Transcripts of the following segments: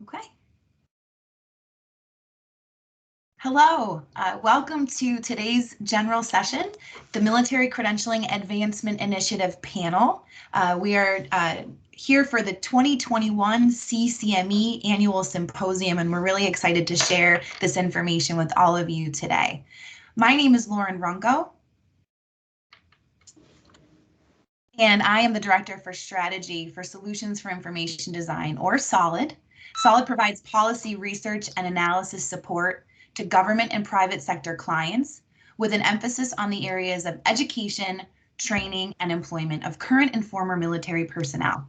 Okay. Hello, welcome to today's general session, the Military Credentialing Advancement Initiative panel. We are here for the 2021 CCME Annual Symposium, and we're really excited to share this information with all of you today. My name is Lauren Runco, and I am the Director for Strategy for Solutions for Information Design, or SOLID. SOLID provides policy research and analysis support to government and private sector clients with an emphasis on the areas of education, training, and employment of current and former military personnel.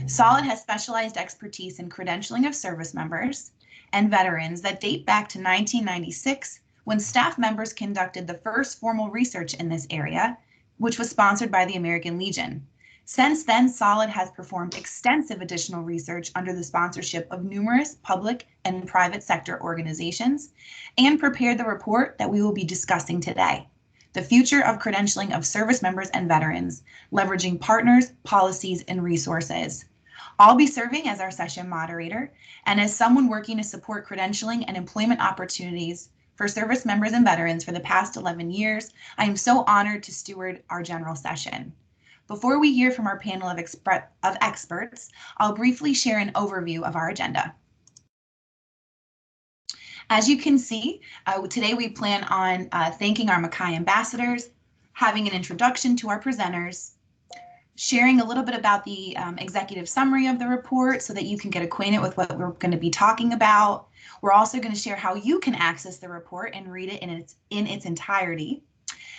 SOLID has specialized expertise in credentialing of service members and veterans that date back to 1996, when staff members conducted the first formal research in this area, which was sponsored by the American Legion. Since then, SOLID has performed extensive additional research under the sponsorship of numerous public and private sector organizations and prepared the report that we will be discussing today, The Future of Credentialing of Service Members and Veterans, Leveraging Partners, Policies, and Resources. I'll be serving as our session moderator and as someone working to support credentialing and employment opportunities for service members and veterans for the past 11 years. I am so honored to steward our general session. Before we hear from our panel of experts, I'll briefly share an overview of our agenda. As you can see, today we plan on thanking our MCAI ambassadors, having an introduction to our presenters, sharing a little bit about the executive summary of the report so that you can get acquainted with what we're going to be talking about. We're also going to share how you can access the report and read it in its entirety.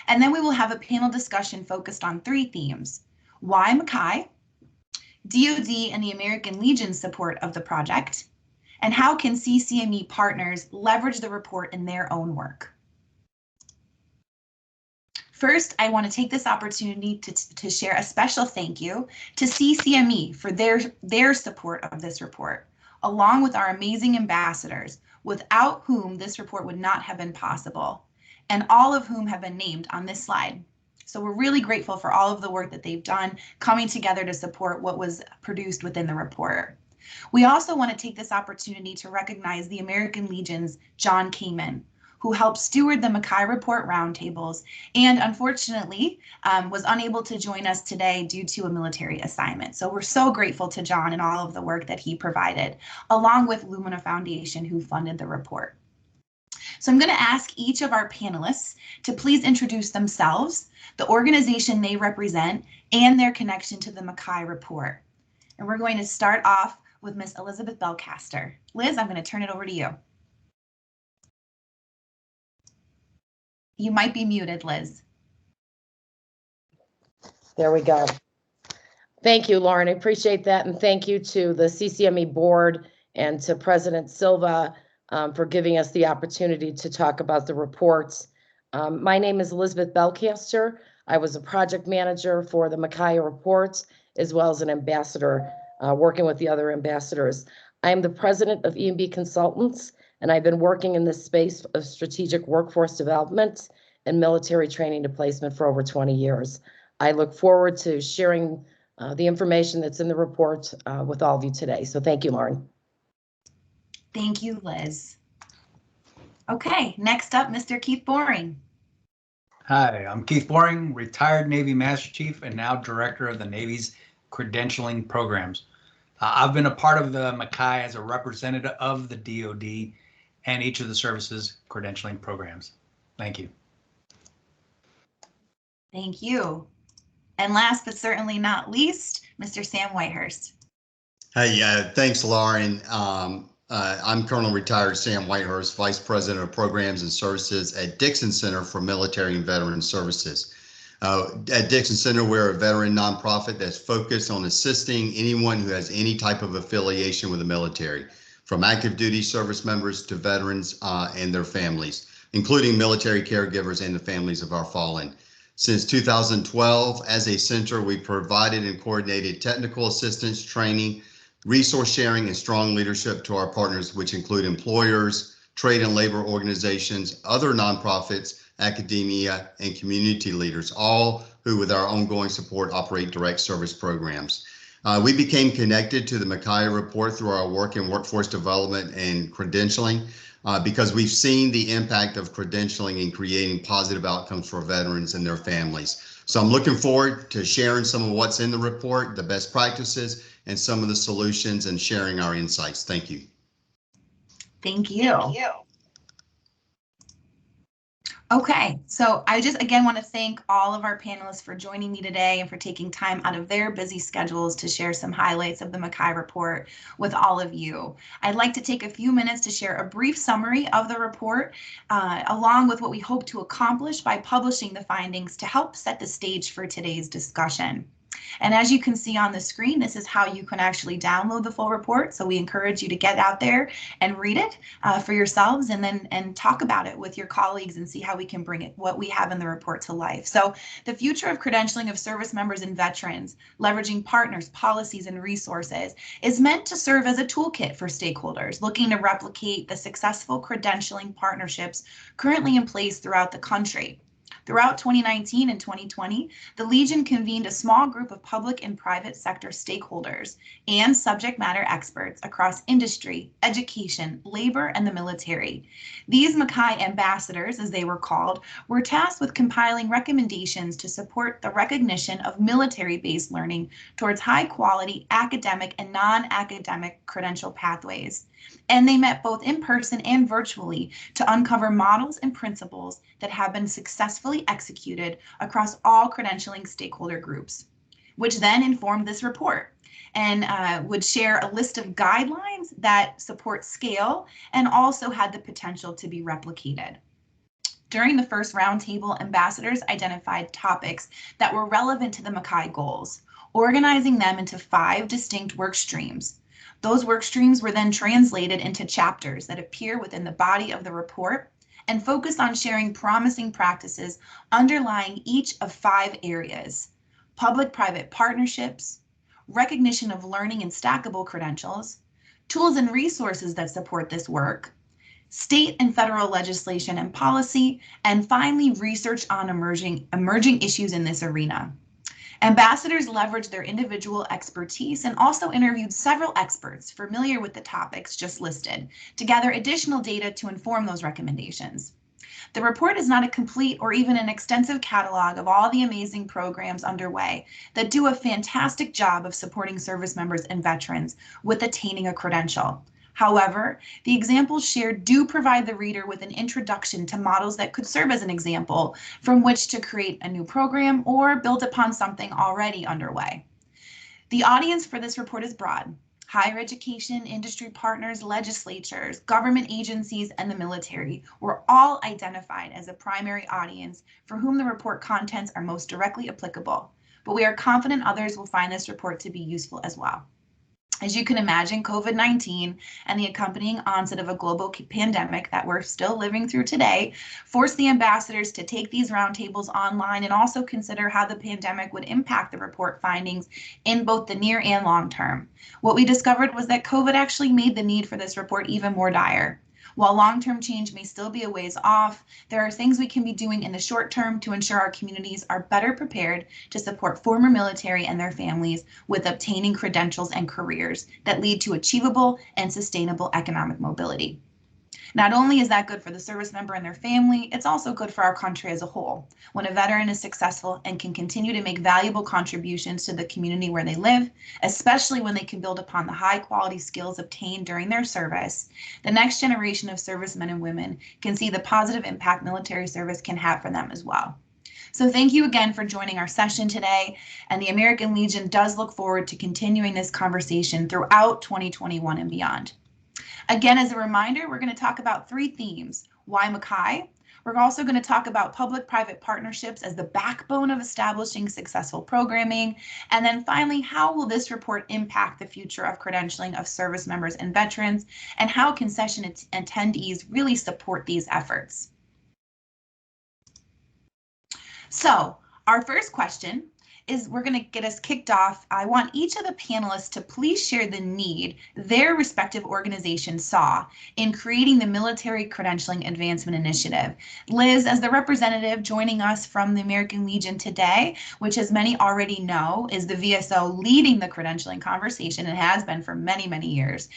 And then we will have a panel discussion focused on 3 themes: why MCAI, DoD and the American Legion's support of the project, and how can CCME partners leverage the report in their own work. First, I want to take this opportunity to share a special thank you to CCME for their support of this report, along with our amazing ambassadors, without whom this report would not have been possible, and all of whom have been named on this slide. So we're really grateful for all of the work that they've done coming together to support what was produced within the report. We also want to take this opportunity to recognize the American Legion's John Kamen, who helped steward the MCAI report roundtables and unfortunately was unable to join us today due to a military assignment. So we're so grateful to John and all of the work that he provided, along with Lumina Foundation, who funded the report. So I'm going to ask each of our panelists to please introduce themselves, the organization they represent, and their connection to the MCAI report. And we're going to start off with Ms. Elizabeth Belcaster. Liz, I'm going to turn it over to you. You might be muted, Liz. There we go. Thank you, Lauren. I appreciate that. And thank you to the CCME board and to President Silva for giving us the opportunity to talk about the reports. My name is Elizabeth Belcaster. I was a project manager for the MCAI reports, as well as an ambassador working with the other ambassadors. I am the president of E&B Consultants, and I've been working in this space of strategic workforce development and military training to placement for over 20 years. I look forward to sharing the information that's in the report with all of you today. So thank you, Lauren. Thank you, Liz. Okay, next up, Mr. Keith Boring. Hi, I'm Keith Boring, retired Navy Master Chief and now Director of the Navy's Credentialing Programs. I've been a part of the MCAI as a representative of the DoD and each of the services credentialing programs. Thank you. Thank you. And last but certainly not least, Mr. Sam Whitehurst. Hey, thanks, Lauren. I'm Colonel Retired Sam Whitehurst, Vice President of Programs and Services at Dixon Center for Military and Veteran Services. At Dixon Center, we're a veteran nonprofit that's focused on assisting anyone who has any type of affiliation with the military, from active duty service members to veterans and their families, including military caregivers and the families of our fallen. Since 2012, as a center, we provided and coordinated technical assistance, training, resource sharing, and strong leadership to our partners, which include employers, trade and labor organizations, other nonprofits, academia, and community leaders, all who, with our ongoing support, operate direct service programs. We became connected to the MCAI report through our work in workforce development and credentialing because we've seen the impact of credentialing in creating positive outcomes for veterans and their families. So I'm looking forward to sharing some of what's in the report, the best practices, and some of the solutions, and sharing our insights. Thank you. Thank you. Okay, so I just again want to thank all of our panelists for joining me today and for taking time out of their busy schedules to share some highlights of the MCAI report with all of you. I'd like to take a few minutes to share a brief summary of the report, along with what we hope to accomplish by publishing the findings to help set the stage for today's discussion. And as you can see on the screen, this is how you can actually download the full report. So we encourage you to get out there and read it for yourselves, and then talk about it with your colleagues and see how we can bring what we have in the report to life. So the future of credentialing of service members and veterans, leveraging partners, policies, and resources, is meant to serve as a toolkit for stakeholders looking to replicate the successful credentialing partnerships currently in place throughout the country. Throughout 2019 and 2020, the Legion convened a small group of public and private sector stakeholders and subject matter experts across industry, education, labor, and the military. These MCAI ambassadors, as they were called, were tasked with compiling recommendations to support the recognition of military-based learning towards high-quality academic and non-academic credential pathways. And they met both in person and virtually to uncover models and principles that have been successfully executed across all credentialing stakeholder groups, which then informed this report and would share a list of guidelines that support scale and also had the potential to be replicated. During the first roundtable, ambassadors identified topics that were relevant to the MCAI goals, organizing them into 5 distinct work streams. Those work streams were then translated into chapters that appear within the body of the report and focused on sharing promising practices underlying each of 5 areas: public-private partnerships, recognition of learning and stackable credentials, tools and resources that support this work, state and federal legislation and policy, and finally, research on emerging issues in this arena. Ambassadors leveraged their individual expertise and also interviewed several experts familiar with the topics just listed to gather additional data to inform those recommendations. The report is not a complete or even an extensive catalog of all the amazing programs underway that do a fantastic job of supporting service members and veterans with attaining a credential. However, the examples shared do provide the reader with an introduction to models that could serve as an example from which to create a new program or build upon something already underway. The audience for this report is broad: higher education, industry partners, legislatures, government agencies, and the military were all identified as a primary audience for whom the report contents are most directly applicable, but we are confident others will find this report to be useful as well. As you can imagine, COVID-19 and the accompanying onset of a global pandemic that we're still living through today forced the ambassadors to take these roundtables online and also consider how the pandemic would impact the report findings in both the near and long term. What we discovered was that COVID actually made the need for this report even more dire. While long-term change may still be a ways off, there are things we can be doing in the short term to ensure our communities are better prepared to support former military and their families with obtaining credentials and careers that lead to achievable and sustainable economic mobility. Not only is that good for the service member and their family, it's also good for our country as a whole. When a veteran is successful and can continue to make valuable contributions to the community where they live, especially when they can build upon the high quality skills obtained during their service, the next generation of servicemen and women can see the positive impact military service can have for them as well. So thank you again for joining our session today, and the American Legion does look forward to continuing this conversation throughout 2021 and beyond. Again, as a reminder, we're going to talk about 3 themes: why MCAI? We're also going to talk about public-private partnerships as the backbone of establishing successful programming. And then finally, how will this report impact the future of credentialing of service members and veterans, and how can session attendees really support these efforts? So our first question is we're going to get us kicked off. I want each of the panelists to please share the need their respective organizations saw in creating the Military Credentialing Advancement Initiative. Liz, as the representative joining us from the American Legion today, which as many already know is the VSO leading the credentialing conversation and has been for many, many years.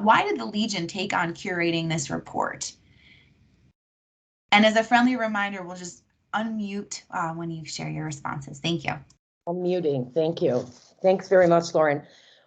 Why did the Legion take on curating this report? And as a friendly reminder, we'll just unmute when you share your responses. Thank you. Unmuting. Thank you. Thanks very much, Lauren.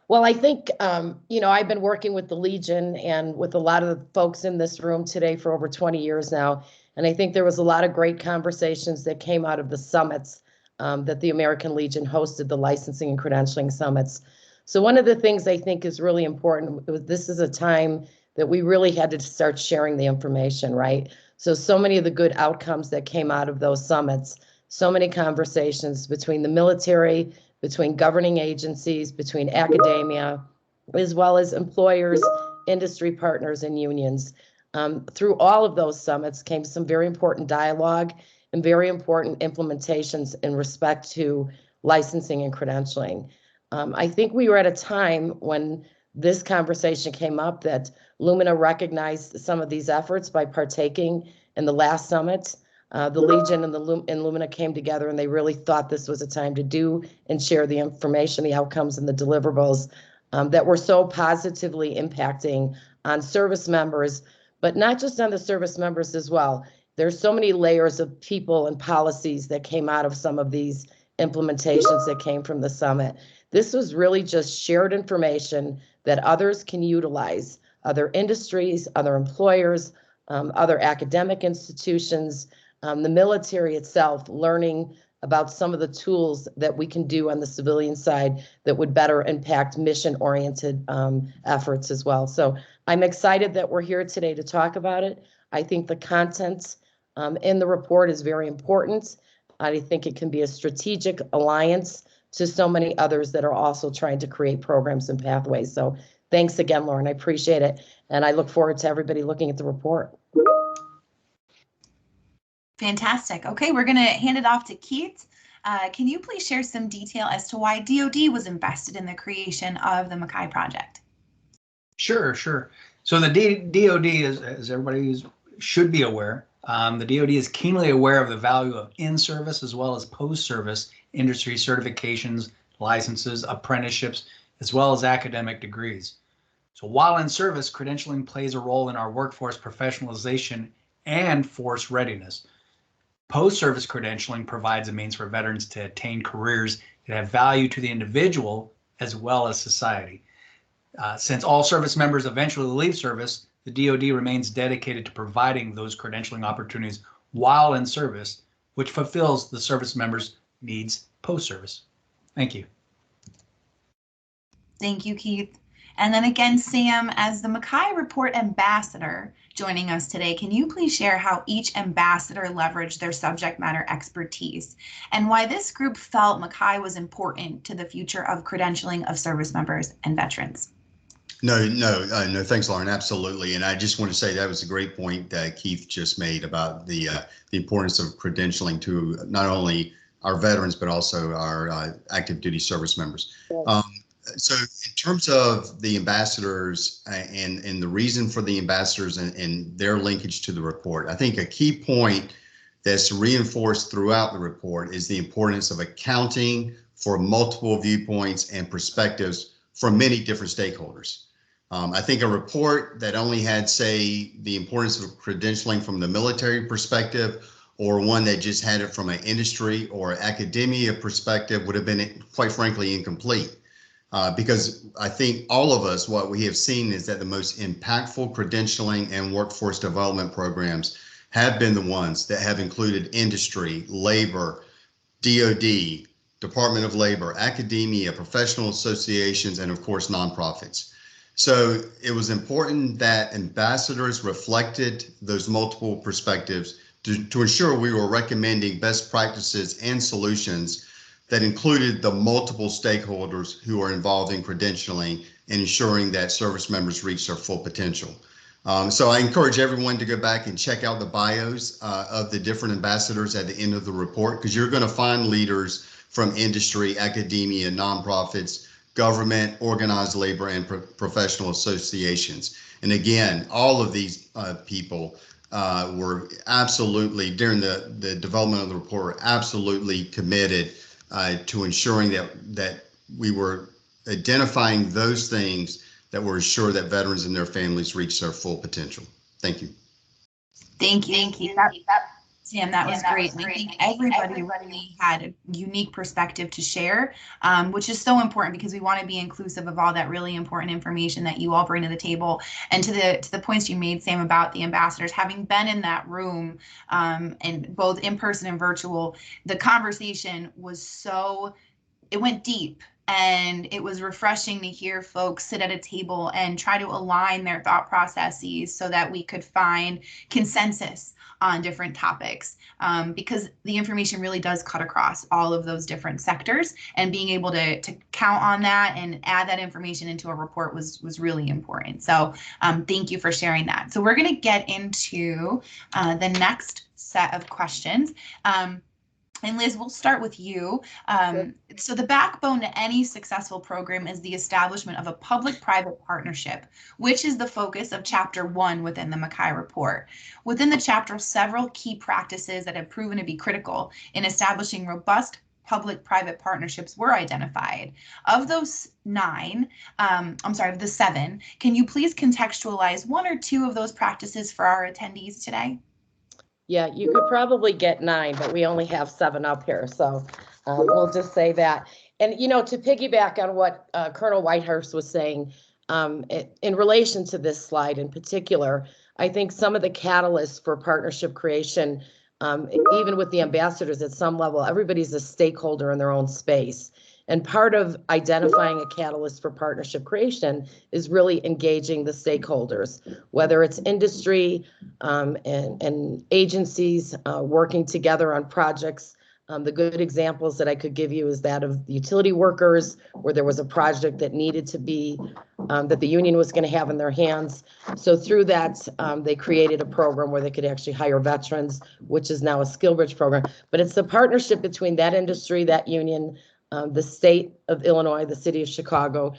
Well, I think, I've been working with the Legion and with a lot of the folks in this room today for over 20 years now. And I think there was a lot of great conversations that came out of the summits that the American Legion hosted, the licensing and credentialing summits. So one of the things I think is really important, this is a time that we really had to start sharing the information, right? So many of the good outcomes that came out of those summits, so many conversations between the military, between governing agencies, between academia, as well as employers, industry partners, and unions. Through all of those summits came some very important dialogue and very important implementations in respect to licensing and credentialing. I think we were at a time when this conversation came up that Lumina recognized some of these efforts by partaking in the last summit. The Legion and Lumina came together and they really thought this was a time to do and share the information, the outcomes, and the deliverables that were so positively impacting on service members, but not just on the service members as well. There's so many layers of people and policies that came out of some of these implementations that came from the summit. This was really just shared information that others can utilize, other industries, other employers, other academic institutions, the military itself, learning about some of the tools that we can do on the civilian side that would better impact mission-oriented efforts as well. So I'm excited that we're here today to talk about it. I think the content in the report is very important. I think it can be a strategic alliance to so many others that are also trying to create programs and pathways. So thanks again, Lauren. I appreciate it. And I look forward to everybody looking at the report. Fantastic. Okay, we're going to hand it off to Keith. Can you please share some detail as to why DoD was invested in the creation of the MCAI project? Sure. So the DoD, as everybody should be aware, the DoD is keenly aware of the value of in-service as well as post-service industry certifications, licenses, apprenticeships, as well as academic degrees. So while in service, credentialing plays a role in our workforce professionalization and force readiness. Post-service credentialing provides a means for veterans to attain careers that have value to the individual as well as society. Since all service members eventually leave service, the DoD remains dedicated to providing those credentialing opportunities while in service, which fulfills the service members' needs post-service. Thank you. Thank you, Keith. And then again, Sam, as the MCAI Report Ambassador joining us today, can you please share how each ambassador leveraged their subject matter expertise and why this group felt MCAI was important to the future of credentialing of service members and veterans? No, thanks, Lauren. Absolutely. And I just want to say that was a great point that Keith just made about the importance of credentialing to not only our veterans, but also our active duty service members. So in terms of the ambassadors and the reason for the ambassadors and their linkage to the report, I think a key point that's reinforced throughout the report is the importance of accounting for multiple viewpoints and perspectives from many different stakeholders. I think a report that only had, say, the importance of credentialing from the military perspective, or one that just had it from an industry or academia perspective, would have been, quite frankly, incomplete. Because I think all of us, what we have seen is that the most impactful credentialing and workforce development programs have been the ones that have included industry, labor, DoD, Department of Labor, academia, professional associations, and of course, nonprofits. So it was important that ambassadors reflected those multiple perspectives to ensure we were recommending best practices and solutions that included the multiple stakeholders who are involved in credentialing and ensuring that service members reach their full potential. So I encourage everyone to go back and check out the bios of the different ambassadors at the end of the report, because you're going to find leaders from industry, academia, nonprofits, government, organized labor, and professional associations. And again, all of these people were absolutely, during the development of the report, were absolutely committed to ensuring that we were identifying those things that will ensure that veterans and their families reach their full potential. Thank you. Thank you. Sam, that was great. And I think everybody really had a unique perspective to share, which is so important because we want to be inclusive of all that really important information that you all bring to the table. And to the points you made, Sam, about the ambassadors, having been in that room, and both in person and virtual, the conversation was it went deep. And it was refreshing to hear folks sit at a table and try to align their thought processes so that we could find consensus on different topics, because the information really does cut across all of those different sectors, and being able to count on that and add that information into a report was really important. So thank you for sharing that. So we're going to get into the next set of questions. And Liz, we'll start with you. So the backbone to any successful program is the establishment of a public-private partnership, which is the focus of Chapter 1 within the MCAI report. Within the chapter, several key practices that have proven to be critical in establishing robust public-private partnerships were identified. Of those of the 7, can you please contextualize 1 or 2 of those practices for our attendees today? Yeah, you could probably get 9, but we only have 7 up here. So we'll just say that. And, to piggyback on what Colonel Whitehurst was saying, in relation to this slide in particular, I think some of the catalysts for partnership creation, even with the ambassadors at some level, everybody's a stakeholder in their own space. And part of identifying a catalyst for partnership creation is really engaging the stakeholders, whether it's industry and agencies working together on projects. The good examples that I could give you is that of utility workers, where there was a project that needed to be, that the union was going to have in their hands. So through that, they created a program where they could actually hire veterans, which is now a SkillBridge program. But it's the partnership between that industry, that union, the state of Illinois, the city of Chicago.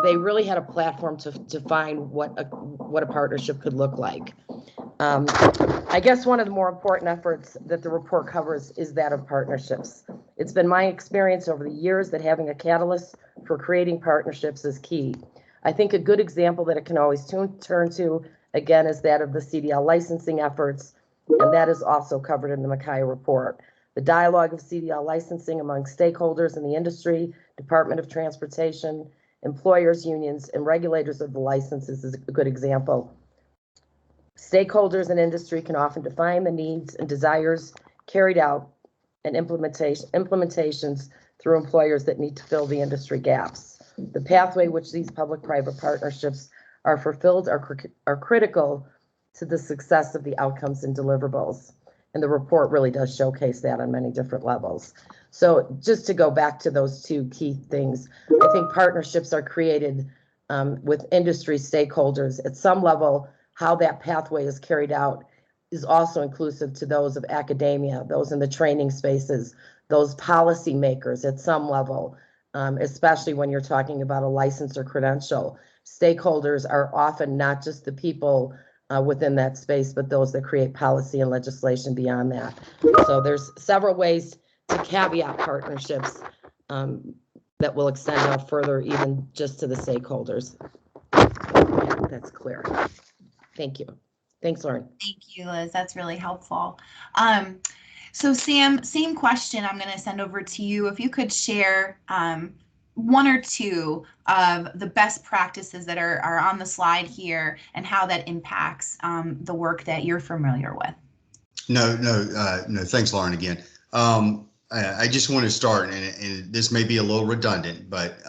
They really had a platform to define what a partnership could look like. I guess one of the more important efforts that the report covers is that of partnerships. It's been my experience over the years that having a catalyst for creating partnerships is key. I think a good example that it can always turn to, again, is that of the CDL licensing efforts, and that is also covered in the MCAI report. The dialogue of CDL licensing among stakeholders in the industry, Department of Transportation, employers, unions, and regulators of the licenses is a good example. Stakeholders in industry can often define the needs and desires carried out and implementations through employers that need to fill the industry gaps. The pathway which these public-private partnerships are fulfilled are critical to the success of the outcomes and deliverables. And the report really does showcase that on many different levels. So just to go back to those 2 key things, I think partnerships are created with industry stakeholders. At some level, how that pathway is carried out is also inclusive to those of academia, those in the training spaces, those policy makers at some level, especially when you're talking about a license or credential. Stakeholders are often not just the people within that space, but those that create policy and legislation beyond that. So there's several ways to caveat partnerships that will extend out further, even just to the stakeholders. Yeah, that's clear. Thank you. Thanks, Lauren. Thank you, Liz. That's really helpful. So Sam, same question I'm going to send over to you. If you could share 1 or 2 of the best practices that are on the slide here and how that impacts the work that you're familiar with. No. Thanks, Lauren, again. I just want to start, and this may be a little redundant, but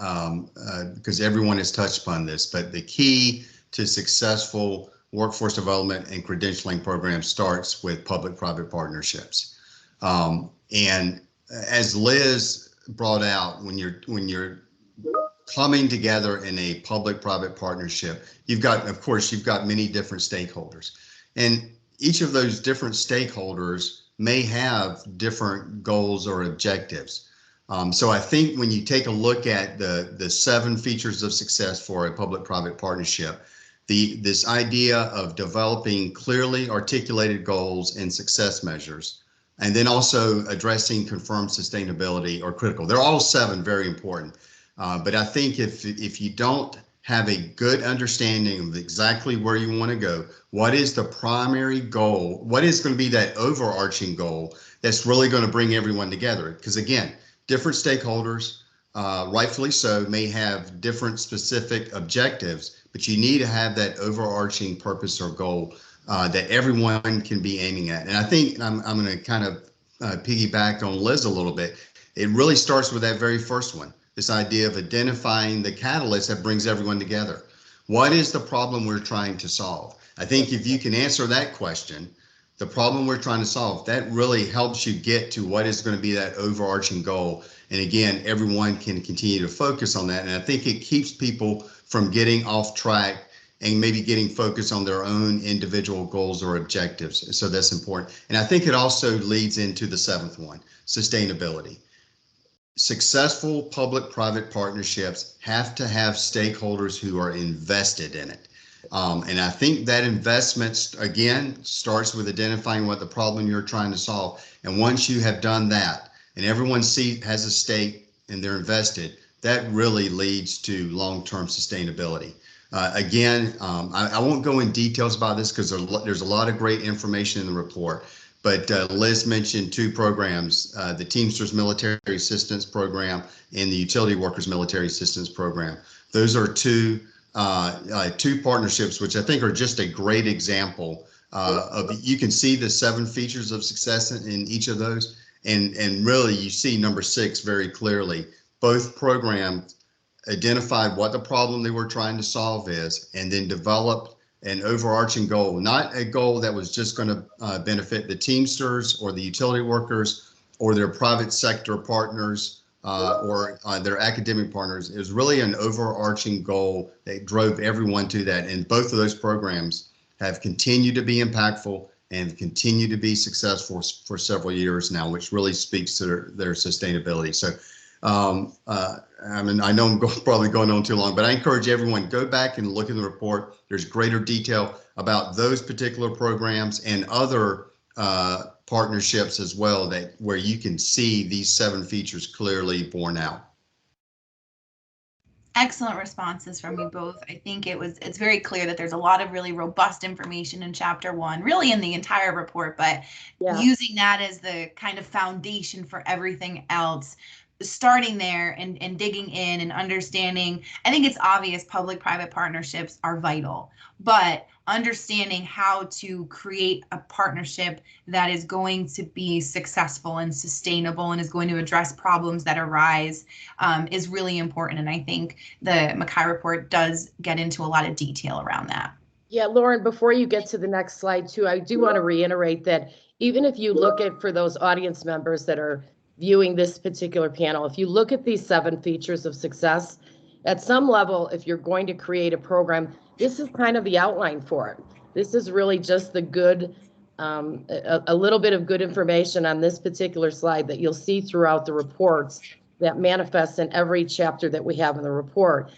because everyone has touched upon this, but the key to successful workforce development and credentialing programs starts with public-private partnerships. And as Liz brought out, when you're coming together in a public-private partnership, you've got many different stakeholders, and each of those different stakeholders may have different goals or objectives. So I think when you take a look at the 7 features of success for a public-private partnership, this idea of developing clearly articulated goals and success measures, and then also addressing confirmed sustainability are critical. They're all 7 very important. But I think if you don't have a good understanding of exactly where you want to go, what is the primary goal, what is going to be that overarching goal that's really going to bring everyone together? Because again, different stakeholders, rightfully so, may have different specific objectives, but you need to have that overarching purpose or goal that everyone can be aiming at. And I think I'm going to kind of piggyback on Liz a little bit. It really starts with that very first one, this idea of identifying the catalyst that brings everyone together. What is the problem we're trying to solve? I think if you can answer that question, the problem we're trying to solve, that really helps you get to what is going to be that overarching goal. And again, everyone can continue to focus on that. And I think it keeps people from getting off track and maybe getting focused on their own individual goals or objectives. So that's important. And I think it also leads into the 7th one, sustainability. Successful public-private partnerships have to have stakeholders who are invested in it. And I think that investment, again, starts with identifying what the problem you're trying to solve. And once you have done that, and everyone has a stake and they're invested, that really leads to long-term sustainability. Again, I won't go in details about this because there's a lot of great information in the report. But Liz mentioned 2 programs, the Teamsters Military Assistance Program and the Utility Workers Military Assistance Program. Those are two partnerships, which I think are just a great example of, you can see the 7 features of success in each of those. And really you see number 6 very clearly. Both programs identified what the problem they were trying to solve is, and then developed an overarching goal, not a goal that was just going to benefit the Teamsters or the utility workers or their private sector partners or their academic partners. It was really an overarching goal that drove everyone to that. And both of those programs have continued to be impactful and continue to be successful for several years now, which really speaks to their sustainability. So I mean, I know I'm probably going on too long, but I encourage everyone, go back and look in the report. There's greater detail about those particular programs and other partnerships as well, where you can see these 7 features clearly borne out. Excellent responses from you both. I think it's very clear that there's a lot of really robust information in chapter 1, really in the entire report, but using that as the kind of foundation for everything else, starting there and digging in and understanding. I think it's obvious public-private partnerships are vital, but understanding how to create a partnership that is going to be successful and sustainable and is going to address problems that arise is really important. And I think the MCAI report does get into a lot of detail around that. Yeah, Lauren, before you get to the next slide too, I do want to reiterate that even if you look at, for those audience members that are viewing this particular panel, if you look at these 7 features of success, at some level, if you're going to create a program, this is kind of the outline for it. This is really just the good, a little bit of good information on this particular slide that you'll see throughout the reports that manifests in every chapter that we have in the report.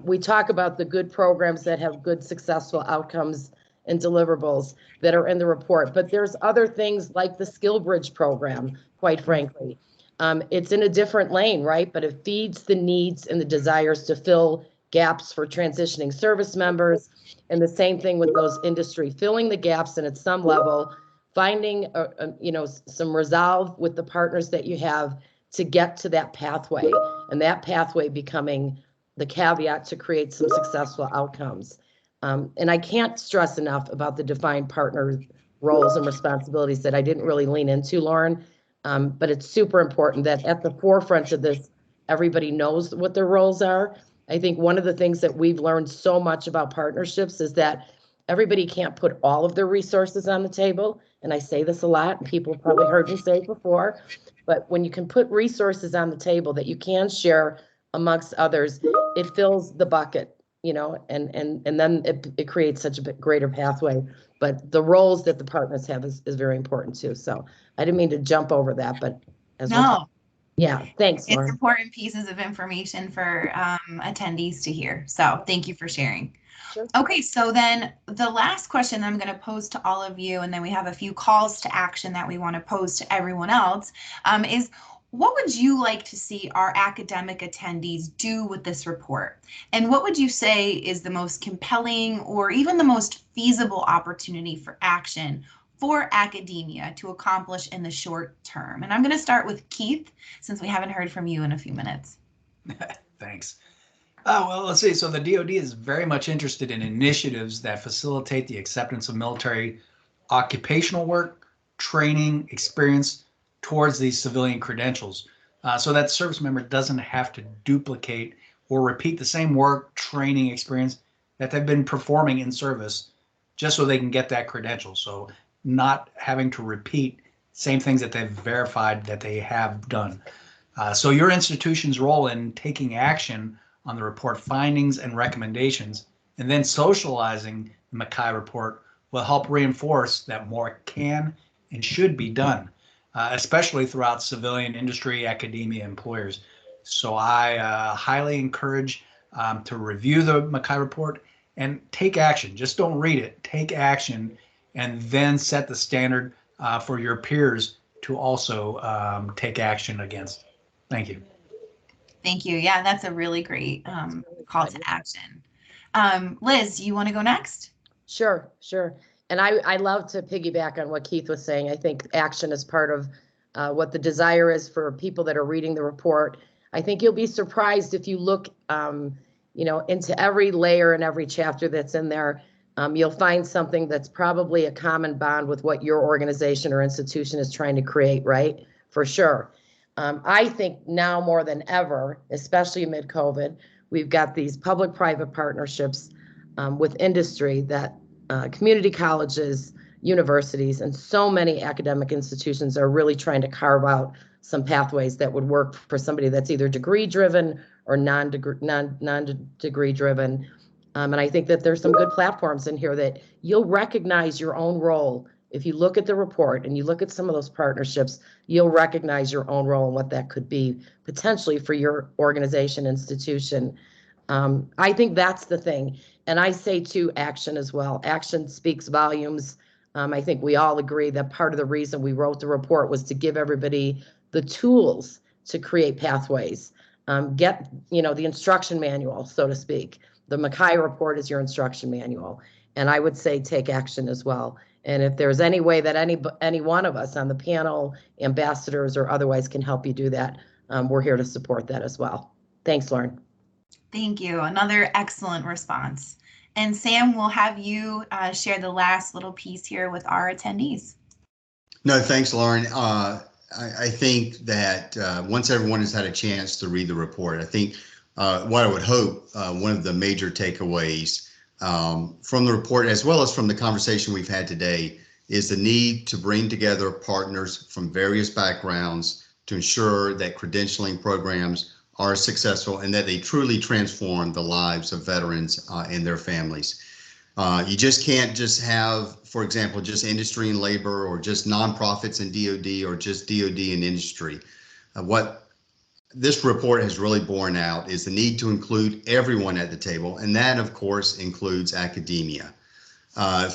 We talk about the good programs that have good successful outcomes and deliverables that are in the report, but there's other things like the Skill Bridge program, quite frankly. It's in a different lane, right? But it feeds the needs and the desires to fill gaps for transitioning service members. And the same thing with those industry, filling the gaps and at some level, finding, some resolve with the partners that you have to get to that pathway, and that pathway becoming the caveat to create some successful outcomes. And I can't stress enough about the defined partner roles and responsibilities that I didn't really lean into, Lauren. But it's super important that at the forefront of this, everybody knows what their roles are. I think one of the things that we've learned so much about partnerships is that everybody can't put all of their resources on the table. And I say this a lot, and people probably heard me say it before, but when you can put resources on the table that you can share amongst others, it fills the bucket, and then it creates such a greater pathway. But the roles that the partners have is very important too. So I didn't mean to jump over that, but no, Yeah, thanks, It's Lauren. important pieces of information for attendees to hear. So thank you for sharing. Sure. Okay, so then the last question I'm going to pose to all of you, and then we have a few calls to action that we want to pose to everyone else, is what would you like to see our academic attendees do with this report? And what would you say is the most compelling or even the most feasible opportunity for action for academia to accomplish in the short term? And I'm going to start with Keith, since we haven't heard from you in a few minutes. Thanks. Well, let's see. So the DoD is very much interested in initiatives that facilitate the acceptance of military occupational work, training, experience towards these civilian credentials, so that service member doesn't have to duplicate or repeat the same work, training, experience that they've been performing in service, just so they can get that credential. So not having to repeat same things that they've verified that they have done. So your institution's role in taking action on the report findings and recommendations, and then socializing the MCAI report will help reinforce that more can and should be done, especially throughout civilian industry, academia, employers. So I highly encourage to review the MCAI report and take action. Just don't read it, take action, and then set the standard for your peers to also take action against. Thank you. Thank you. Yeah, that's a really great call to action. Liz, you want to go next? Sure. And I love to piggyback on what Keith was saying. I think action is part of what the desire is for people that are reading the report. I think you'll be surprised if you look, into every layer and every chapter that's in there. You'll find something that's probably a common bond with what your organization or institution is trying to create, right? For sure. I think now more than ever, especially amid COVID, we've got these public-private partnerships with industry that community colleges, universities, and so many academic institutions are really trying to carve out some pathways that would work for somebody that's either degree-driven or non-degree driven. And I think that there's some good platforms in here that you'll recognize your own role. If you look at the report and you look at some of those partnerships, you'll recognize your own role and what that could be potentially for your organization, institution. I think that's the thing. And I say too, action as well. Action speaks volumes. I think we all agree that part of the reason we wrote the report was to give everybody the tools to create pathways. Get, the instruction manual, so to speak. The MCAI report is your instruction manual. And I would say take action as well. And if there's any way that any one of us on the panel, ambassadors or otherwise, can help you do that, we're here to support that as well. Thanks, Lauren. Thank you. Another excellent response. And Sam, we'll have you share the last little piece here with our attendees. No, thanks, Lauren. I think that once everyone has had a chance to read the report, I think what I would hope one of the major takeaways from the report, as well as from the conversation we've had today, is the need to bring together partners from various backgrounds to ensure that credentialing programs are successful and that they truly transform the lives of veterans and their families. You just can't just have, for example, just industry and labor, or just nonprofits and DoD, or just DoD and industry. What this report has really borne out is the need to include everyone at the table, and that, of course, includes academia.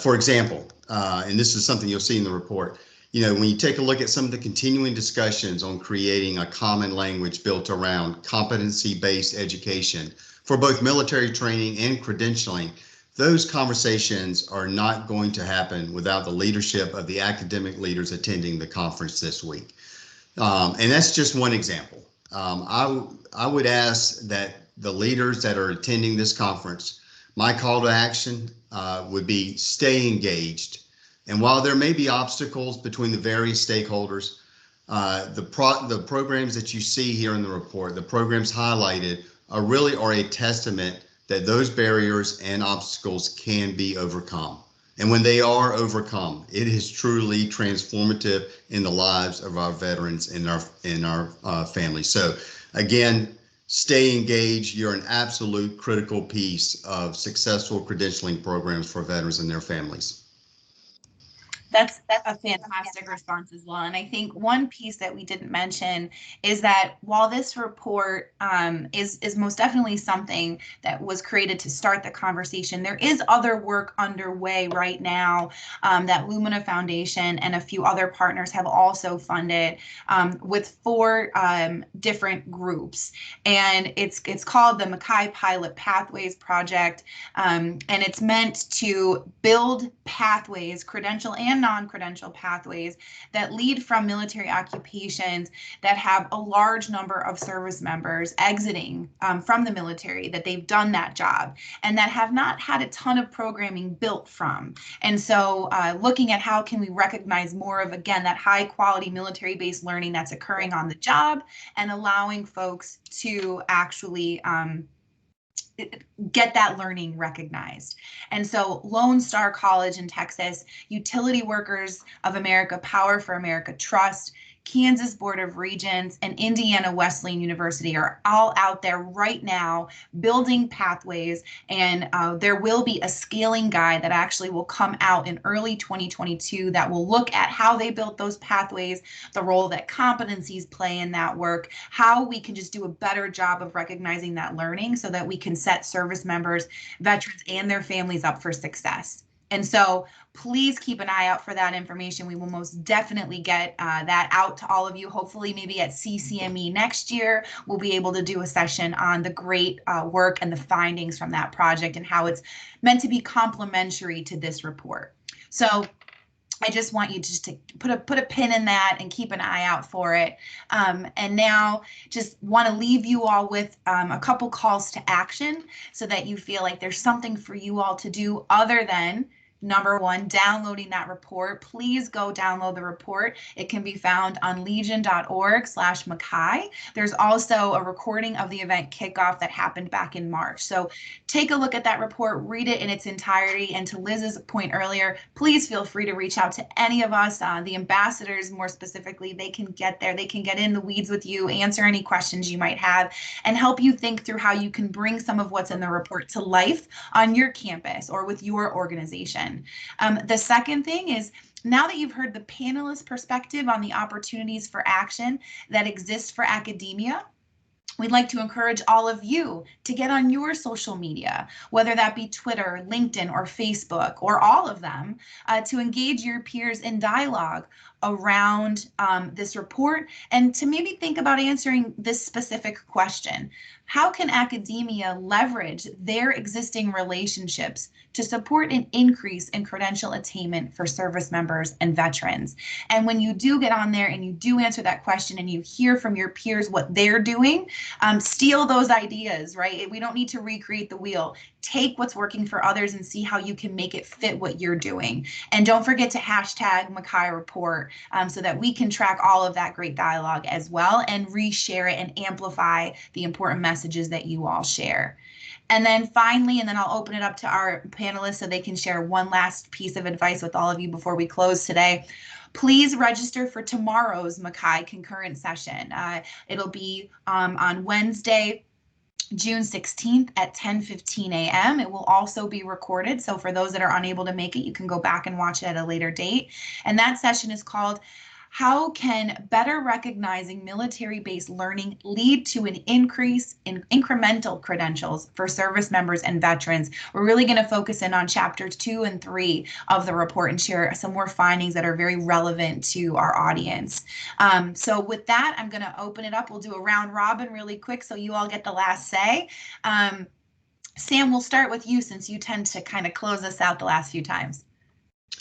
For example, and this is something you'll see in the report, when you take a look at some of the continuing discussions on creating a common language built around competency-based education for both military training and credentialing, those conversations are not going to happen without the leadership of the academic leaders attending the conference this week. And that's just one example. I would ask that the leaders that are attending this conference, my call to action would be stay engaged. And while there may be obstacles between the various stakeholders, the programs that you see here in the report, the programs highlighted, are a testament that those barriers and obstacles can be overcome. And when they are overcome, it is truly transformative in the lives of our veterans and our families. So again, stay engaged. You're an absolute critical piece of successful credentialing programs for veterans and their families. That's a fantastic response as well. And I think one piece that we didn't mention is that while this report is most definitely something that was created to start the conversation, there is other work underway right now that Lumina Foundation and a few other partners have also funded with 4 different groups. And it's called the MCAI Pilot Pathways Project. And it's meant to build pathways, credential and non-credential pathways that lead from military occupations that have a large number of service members exiting from the military, that they've done that job and that have not had a ton of programming built from. And so looking at how can we recognize more of, again, that high quality military-based learning that's occurring on the job and allowing folks to actually get that learning recognized. And so Lone Star College in Texas, Utility Workers of America, Power for America Trust, Kansas Board of Regents, and Indiana Wesleyan University are all out there right now building pathways. And there will be a scaling guide that actually will come out in early 2022 that will look at how they built those pathways, the role that competencies play in that work, how we can just do a better job of recognizing that learning so that we can set service members, veterans, and their families up for success. And so please keep an eye out for that information. We will most definitely get that out to all of you. Hopefully maybe at CCME next year, we'll be able to do a session on the great work and the findings from that project and how it's meant to be complementary to this report. So I just want you just to put a pin in that and keep an eye out for it. And now just want to leave you all with a couple calls to action so that you feel like there's something for you all to do other than number 1, downloading that report. Please go download the report. It can be found on legion.org/MCAI. There's also a recording of the event kickoff that happened back in March. So take a look at that report, read it in its entirety. And to Liz's point earlier, please feel free to reach out to any of us, the ambassadors more specifically. They can get there. They can get in the weeds with you, answer any questions you might have, and help you think through how you can bring some of what's in the report to life on your campus or with your organization. The second thing is, now that you've heard the panelist perspective on the opportunities for action that exist for academia, we'd like to encourage all of you to get on your social media, whether that be Twitter, LinkedIn, or Facebook, or all of them, to engage your peers in dialogue around this report and to maybe think about answering this specific question. How can academia leverage their existing relationships to support an increase in credential attainment for service members and veterans? And when you do get on there and you do answer that question and you hear from your peers what they're doing, steal those ideas, right? We don't need to recreate the wheel. Take what's working for others and see how you can make it fit what you're doing. And don't forget to hashtag MCAI report so that we can track all of that great dialogue as well and reshare it and amplify the important messages that you all share. And then finally, and then I'll open it up to our panelists so they can share one last piece of advice with all of you before we close today. Please register for tomorrow's MCAI concurrent session. It'll be on Wednesday, June 16th at 10:15 a.m. It will also be recorded. So for those that are unable to make it, you can go back and watch it at a later date. And that session is called How Can Better Recognizing Military-Based Learning Lead to an Increase in Incremental Credentials for Service Members and Veterans? We're really going to focus in on chapters 2 and 3 of the report and share some more findings that are very relevant to our audience. So with that, I'm going to open it up. We'll do a round robin really quick so you all get the last say. Sam, we'll start with you since you tend to kind of close us out the last few times.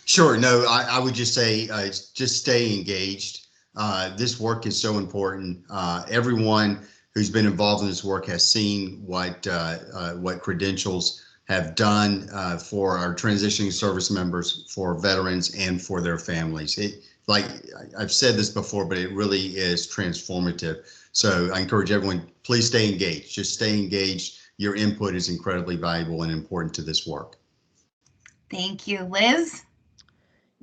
Sure. No, I would just say just stay engaged. This work is so important. Everyone who's been involved in this work has seen what credentials have done for our transitioning service members, for veterans, and for their families. Like I've said this before, but it really is transformative. So I encourage everyone, please stay engaged. Just stay engaged. Your input is incredibly valuable and important to this work. Thank you, Liz.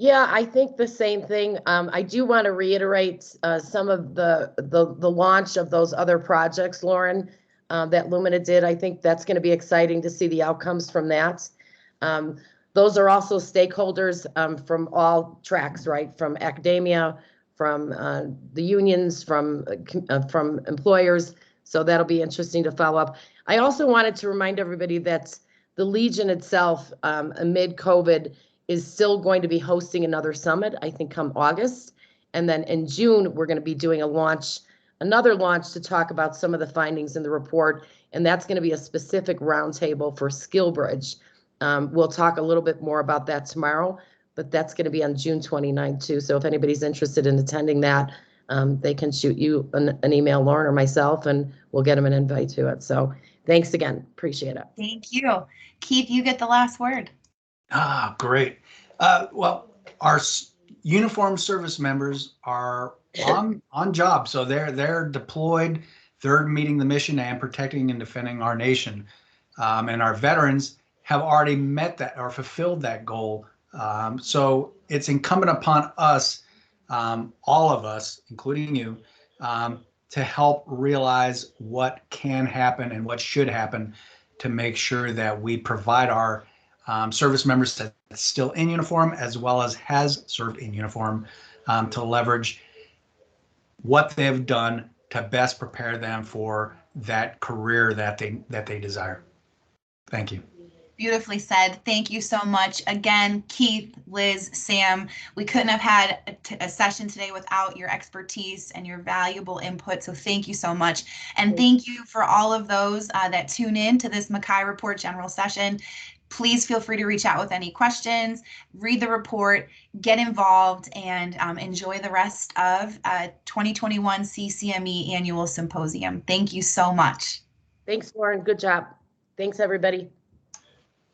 Yeah, I think the same thing. I do want to reiterate some of the launch of those other projects, Lauren, that Lumina did. I think that's going to be exciting to see the outcomes from that. Those are also stakeholders from all tracks, right? From academia, from the unions, from employers. So that'll be interesting to follow up. I also wanted to remind everybody that the Legion itself, amid COVID, is still going to be hosting another summit, I think come August. And then in June, we're going to be doing another launch to talk about some of the findings in the report. And that's going to be a specific roundtable for SkillBridge. We'll talk a little bit more about that tomorrow, but that's going to be on June 29th too. So if anybody's interested in attending that, they can shoot you an email, Lauren or myself, and we'll get them an invite to it. So thanks again. Appreciate it. Thank you. Keith, you get the last word. Ah, great. Well, our uniformed service members are on job, so they're deployed. They're meeting the mission and protecting and defending our nation. And our veterans have already met that or fulfilled that goal. So it's incumbent upon us, all of us, including you, to help realize what can happen and what should happen to make sure that we provide our service members that's still in uniform as well as has served in uniform to leverage what they've done to best prepare them for that career that they desire. Thank you. Beautifully said. Thank you so much. Again, Keith, Liz, Sam, we couldn't have had a session today without your expertise and your valuable input. So thank you so much. And thank you for all of those that tune in to this MCAI Report General Session. Please feel free to reach out with any questions, read the report, get involved, and enjoy the rest of 2021 CCME Annual Symposium. Thank you so much. Thanks, Lauren. Good job. Thanks, everybody.